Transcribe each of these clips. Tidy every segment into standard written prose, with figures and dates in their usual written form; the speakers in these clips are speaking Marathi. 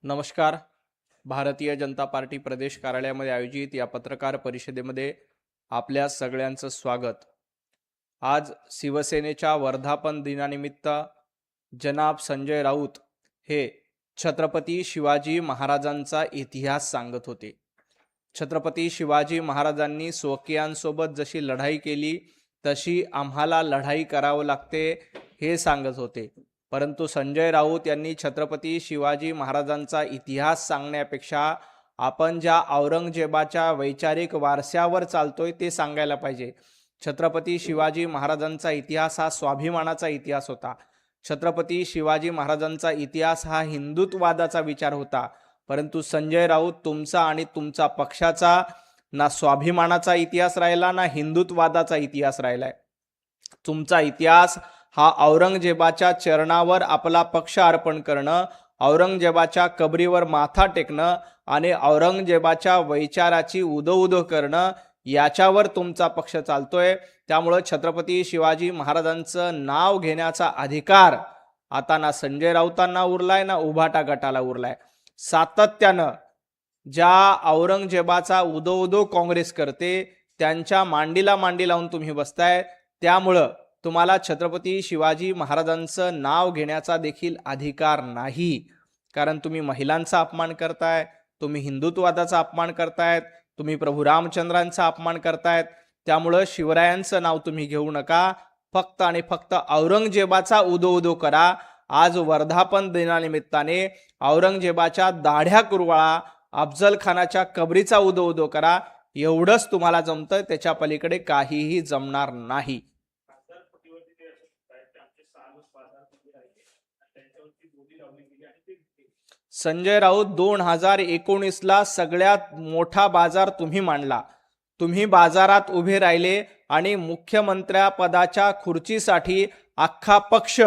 नमस्कार. भारतीय जनता पार्टी प्रदेश कार्यालयामध्ये आयोजित या पत्रकार परिषदेमध्ये आपल्या सगळ्यांचं स्वागत. आज शिवसेनेच्या वर्धापन दिनानिमित्त जनाब संजय राऊत हे छत्रपती शिवाजी महाराजांचा इतिहास सांगत होते. छत्रपती शिवाजी महाराजांनी स्वकीयांसोबत जशी लढाई केली तशी आम्हाला लढाई करावं लागते हे सांगत होते. परंतु संजय राऊत यांनी छत्रपती शिवाजी महाराजांचा इतिहास सांगण्यापेक्षा आपण ज्या औरंगजेबाच्या वैचारिक वारशावर चालतोय ते सांगायला पाहिजे. छत्रपती शिवाजी महाराजांचा इतिहास हा स्वाभिमानाचा इतिहास होता. छत्रपती शिवाजी महाराजांचा इतिहास हा हिंदुत्ववादाचा विचार होता. परंतु संजय राऊत तुमचा आणि तुमचा पक्षाचा ना स्वाभिमानाचा इतिहास राहिला ना हिंदुत्ववादाचा इतिहास राहिलाय. तुमचा इतिहास हा औरंगजेबाच्या चरणावर आपला पक्ष अर्पण करणं, औरंगजेबाच्या कबरीवर माथा टेकणं आणि औरंगजेबाच्या वैचाराची उदो करणं याच्यावर तुमचा पक्ष चालतोय. त्यामुळे छत्रपती शिवाजी महाराजांचं नाव घेण्याचा अधिकार आता ना संजय राऊतांना उरलाय ना उभाटा गटाला उरलाय. सातत्यानं ज्या औरंगजेबाचा उदो काँग्रेस करते त्यांच्या मांडीला मांडी लावून तुम्ही बसताय. त्यामुळं तुम्हाला छत्रपती शिवाजी महाराजांचं नाव घेण्याचा देखील अधिकार नाही. कारण तुम्ही महिलांचा अपमान करताय, तुम्ही हिंदुत्ववादाचा अपमान करतायत, तुम्ही प्रभू रामचंद्रांचा अपमान करतायत. त्यामुळं शिवरायांचं नाव तुम्ही घेऊ नका. फक्त आणि फक्त औरंगजेबाचा उदो करा. आज वर्धापन दिनानिमित्ताने औरंगजेबाच्या दाढ्या कुरवाळा, अफजल खानाच्या कबरीचा उदो करा. एवढंच तुम्हाला जमतं, त्याच्या पलीकडे काहीही जमणार नाही. संजय राऊत 2019ला सगळ्यात मोठा बाजार तुम्ही मांडला. तुम्ही बाजारात उभे राहिले आणि मुख्यमंत्र्यापदाच्या खुर्चीसाठी अख्खा पक्ष,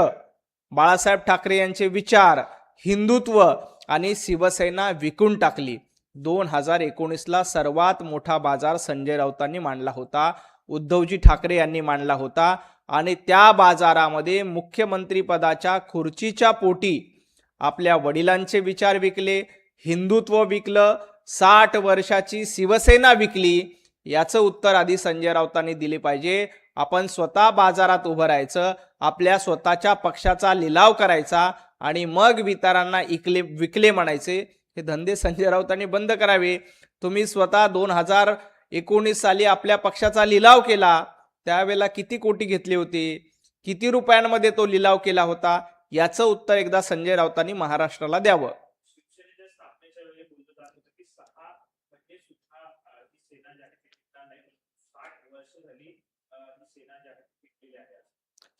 बाळासाहेब ठाकरे यांचे विचार, हिंदुत्व आणि शिवसेना विकून टाकली. 2019ला सर्वात मोठा बाजार संजय राऊतांनी मांडला होता, उद्धवजी ठाकरे यांनी मांडला होता. आणि त्या बाजारामध्ये मुख्यमंत्री पदाच्या खुर्चीच्या पोटी आपल्या वडिलांचे विचार विकले, हिंदुत्व विकलं, 60 वर्षाची शिवसेना विकली. याचं उत्तर आधी संजय राऊतांनी दिले पाहिजे. आपण स्वतः बाजारात उभं राहायचं, आपल्या स्वतःच्या पक्षाचा लिलाव करायचा आणि मग विचारांना विकले म्हणायचे. हे धंदे संजय राऊतांनी बंद करावे. तुम्ही स्वतः 2019 साली आपल्या पक्षाचा लिलाव केला, त्यावेळेला किती कोटी घेतले होते, किती रुपयांमध्ये तो लिलाव केला होता, याचं उत्तर एकदा संजय राऊतांनी महाराष्ट्राला द्यावं.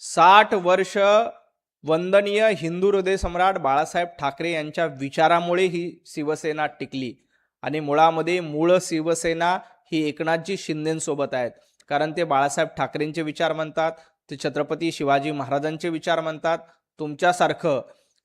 60 वर्ष वंदनीय हिंदू हृदय सम्राट बाळासाहेब ठाकरे यांच्या विचारामुळे ही शिवसेना टिकली. आणि मुळामध्ये मूळ शिवसेना ही एकनाथजी शिंदेंसोबत आहेत. कारण ते बाळासाहेब ठाकरेंचे विचार म्हणतात, ते छत्रपती शिवाजी महाराजांचे विचार म्हणतात. तुमच्यासारखं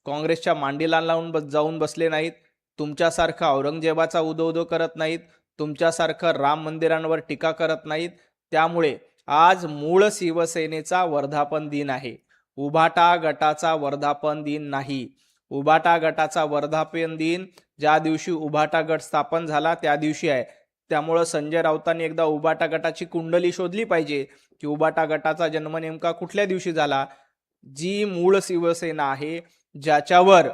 काँग्रेसच्या मांडीला लावून जाऊन बसले नाहीत, तुमच्यासारखं औरंगजेबाचा उदो करत नाहीत, तुमच्यासारखं राम मंदिरांवर टीका करत नाहीत. त्यामुळे आज मूळ शिवसेनेचा वर्धापन दिन आहे, उभाटा गटाचा वर्धापन दिन नाही. उभाटा गटाचा वर्धापन दिन ज्या दिवशी उभाटा गट स्थापन झाला त्या दिवशी आहे. त्यामुळं संजय राऊतांनी एकदा उभाटा गटाची कुंडली शोधली पाहिजे की उभाटा गटाचा जन्म नेमका कुठल्या दिवशी झाला. जी मूळ शिवसेना आहे, ज्याच्यावर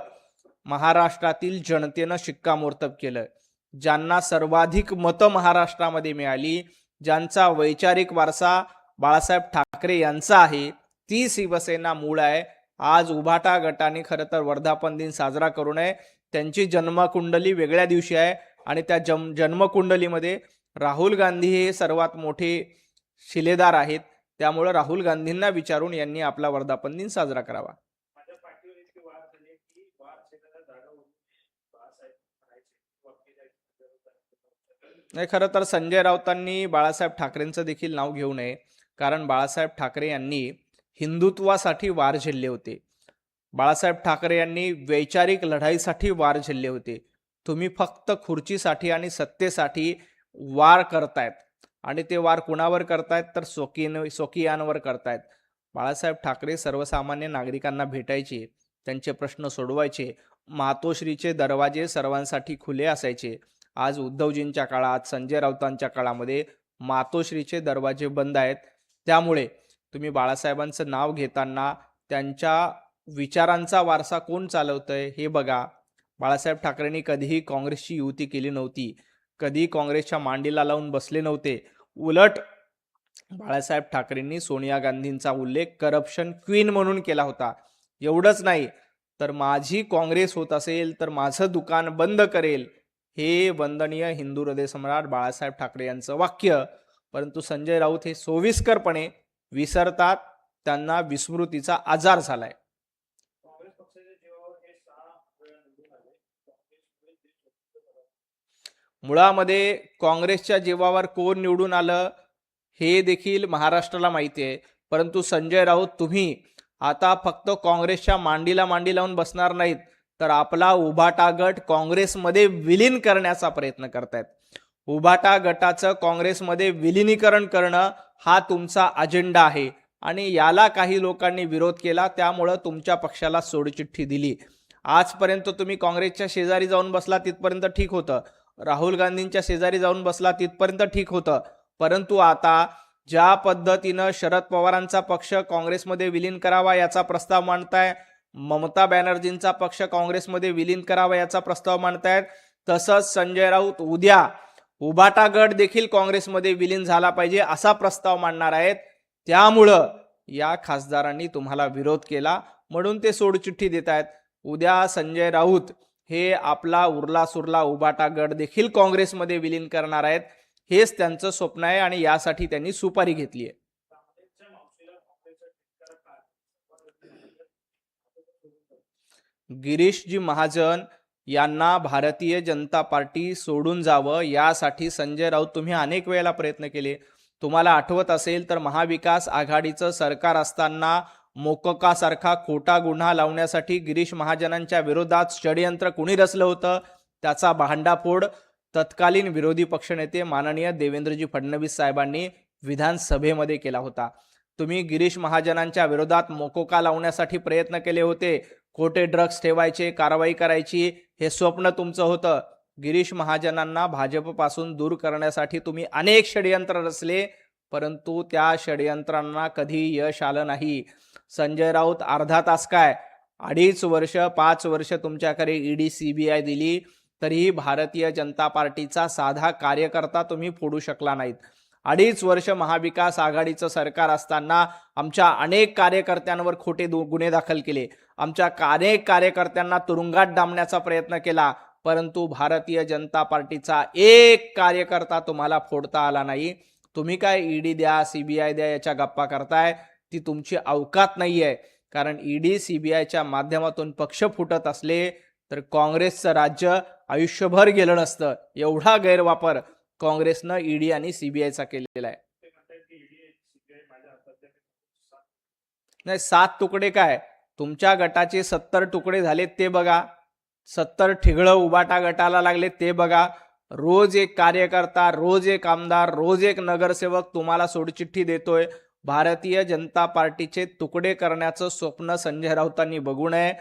महाराष्ट्रातील जनतेनं शिक्कामोर्तब केलं, ज्यांना सर्वाधिक मतं महाराष्ट्रामध्ये मिळाली, ज्यांचा वैचारिक वारसा बाळासाहेब ठाकरे यांचा आहे, ती शिवसेना मूळ आहे. आज उभाटा गटाने खरं तर वर्धापन दिन साजरा करू नये. त्यांची जन्मकुंडली वेगळ्या दिवशी आहे आणि त्या जन्मकुंडलीमध्ये राहुल गांधी हे सर्वात मोठे शिलेदार आहेत. त्यामुळे राहुल गांधींना विचारून यांनी आपला वर्धापन दिन साजरा करावा. नाही, खरं तर संजय राऊतांनी बाळासाहेब ठाकरेंचं देखील नाव घेऊ नये. कारण बाळासाहेब ठाकरे यांनी हिंदुत्वासाठी वार झेलले होते. बाळासाहेब ठाकरे यांनी वैचारिक लढाईसाठी वार झेलले होते. तुम्ही फक्त खुर्चीसाठी आणि सत्तेसाठी वार करतायत आणि ते वार कुणावर करतायत तर स्वकीयांवर करतायत. बाळासाहेब ठाकरे सर्वसामान्य नागरिकांना भेटायचे, त्यांचे प्रश्न सोडवायचे, मातोश्रीचे दरवाजे सर्वांसाठी खुले असायचे. आज उद्धवजींच्या काळात, संजय राऊतांच्या काळामध्ये मातोश्रीचे दरवाजे बंद आहेत. त्यामुळे तुम्ही बाळासाहेबांचं नाव घेताना त्यांच्या विचारांचा वारसा कोण चालवतंय हे बघा. बाळासाहेब ठाकरेंनी कधीही काँग्रेसची युती केली नव्हती, कधी काँग्रेसच्या मांडीला लावून बसले नव्हते. उलट बाळासाहेब ठाकरेंनी सोनिया गांधींचा उल्लेख करप्शन क्वीन म्हणून केला होता. एवढंच नाही तर माझी काँग्रेस होत असेल तर माझं दुकान बंद करेल, हे वंदनीय हिंदू हृदय सम्राट बाळासाहेब ठाकरे यांचं वाक्य. परंतु संजय राऊत हे सोयीस्करपणे विसरतात, त्यांना विस्मृतीचा आजार झालाय. मुळामध्ये काँग्रेसच्या जीवावर कोण निवडून आलं हे देखील महाराष्ट्राला माहिती आहे. परंतु संजय राऊत, तुम्ही आता फक्त काँग्रेसच्या मांडीला मांडी लावून बसणार नाहीत, तर आपला उभाटा गट काँग्रेसमध्ये विलीन करण्याचा प्रयत्न करतायत. उभाटा गटाचं काँग्रेसमध्ये विलिनीकरण करणं हा तुमचा अजेंडा आहे आणि याला काही लोकांनी विरोध केला, त्यामुळं तुमच्या पक्षाला सोडचिठ्ठी दिली. आजपर्यंत तुम्ही काँग्रेसच्या शेजारी जाऊन बसला तिथपर्यंत ठीक होतं, राहुल गांधींच्या शेजारी जाऊन बसला तिथपर्यंत ठीक होतं. परंतु आता ज्या पद्धतीनं शरद पवारांचा पक्ष काँग्रेसमध्ये विलीन करावा याचा प्रस्ताव मांडताय, ममता बॅनर्जींचा पक्ष काँग्रेसमध्ये विलीन करावा याचा प्रस्ताव मांडतायत, तसंच संजय राऊत उद्या उभाटा गट देखील काँग्रेसमध्ये विलीन झाला पाहिजे असा प्रस्ताव मांडणार आहेत. त्यामुळं या खासदारांनी तुम्हाला विरोध केला म्हणून ते सोडचिठ्ठी देत आहेत. उद्या संजय राऊत हे आपला उरला सुरला उभाटा गट देखील काँग्रेसमध्ये विलीन करणार आहेत. हेच त्यांचं स्वप्न आहे आणि यासाठी त्यांनी सुपारी घेतली आहे. गिरीशजी महाजन यांना भारतीय जनता पार्टी सोडून जावं यासाठी संजय राऊत तुम्ही अनेक वेळेला प्रयत्न केले. तुम्हाला आठवत असेल तर महाविकास आघाडीचं सरकार असताना मोकोकासारखा खोटा गुन्हा लावण्यासाठी गिरीश महाजनांच्या विरोधात षडयंत्र कुणी रचलं होतं, त्याचा भांडाफोड तत्कालीन विरोधी पक्षनेते माननीय देवेंद्रजी फडणवीस साहेबांनी विधानसभेमध्ये केला होता. तुम्ही गिरीश महाजनांच्या विरोधात मोकोका लावण्यासाठी प्रयत्न केले होते. खोटे ड्रग्ज ठेवायचे, कारवाई करायची, हे स्वप्न तुमचं होतं. गिरीश महाजनांना भाजपपासून दूर करण्यासाठी तुम्ही अनेक षडयंत्र रचले, परंतु त्या षडयंत्रांना कधी यश आलं नाही. संजय राऊत अर्धा तास काय 2.5 वर्ष 5 वर्ष तुमच्याकडे ईडी CBI दिली, तरीही भारतीय जनता पार्टीचा साधा कार्यकर्ता तुम्ही फोडू शकला नाहीत. 2.5 वर्ष महाविकास आघाडीचं सरकार असताना आमच्या अनेक कार्यकर्त्यांवर खोटे गुन्हे दाखल केले, आमच्या अनेक कार्यकर्त्यांना तुरुंगात डांबण्याचा प्रयत्न केला, परंतु भारतीय जनता पार्टीचा एक कार्यकर्ता तुम्हाला फोडता आला नाही. तुम्ही काय ईडी द्या, CBI द्या याच्या गप्पा करताय, ती तुमची अवकात नाहीये. कारण ईडी CBIच्या माध्यमातून पक्ष फुटत असले तर काँग्रेसचं राज्य आयुष्यभर गेलं नसतं. एवढा गैरवापर काँग्रेसनं ईडी आणि CBIचा केलेला आहे. नाही, 7 तुकडे काय, तुमच्या गटाचे 70 तुकडे झालेत ते बघा. 70 ठिगळं उभाटा गटाला लागले ते बघा. रोज एक कार्यकर्ता, रोज एक आमदार, रोज एक नगरसेवक तुम्हाला सोडचिठ्ठी देतोय. भारतीय जनता पार्टीचे तुकडे करण्याचं स्वप्न संजय राऊतांनी बघू नये.